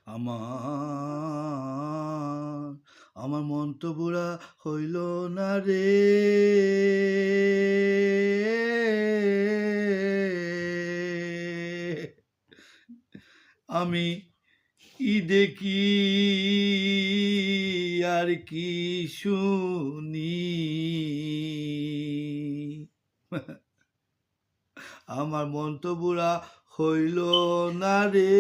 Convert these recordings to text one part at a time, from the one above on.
আমার আমার মন তো বুড়া হইল না রে। আমি কি দেখি আর কি শুনি, আমার মন তো বুড়া হইল না রে।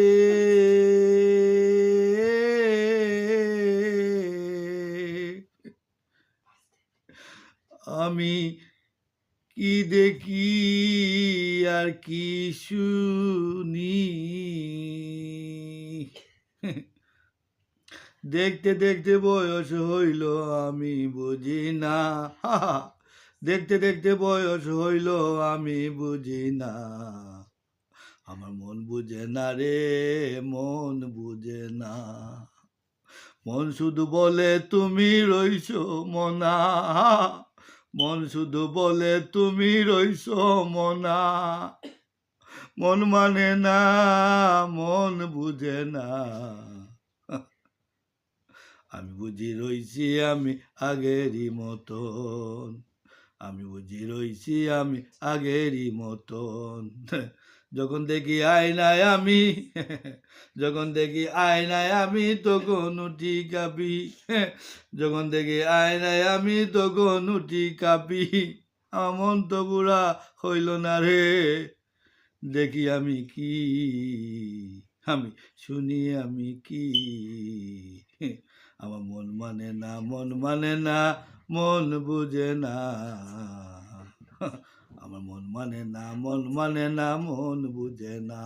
আমি কি দেখি আর কি শুনি, দেখতে দেখতে বয়স হইল আমি বুঝি না। দেখতে দেখতে বয়স হইল আমি বুঝি না। আমার মন বুঝে না রে, মন বুঝে না। মন শুধু বলে তুমি রইছো মনা, মন শুধু বলে তুমি রইছো মনা। মন মানে না, মন বুঝে না। আমি বুঝি রইছি আমি আগেরই মতন, আমি বুঝি রইছি আমি আগেরই মতন। যখন দেখি আয়নায় আমি, যখন দেখি আয়নায় আমি তখন উঠি কাঁপি, যখন দেখি আয়নায় আমি তখন উঠি কাঁপি। আমার মন তো বুড়া হইল না রে, দেখি আমি কি, আমি শুনি আমি কি। আমার মন মানে না, মন মানে না, মন বুঝে না। আমার মন মানে না, মন মানে না, মন বুঝে না।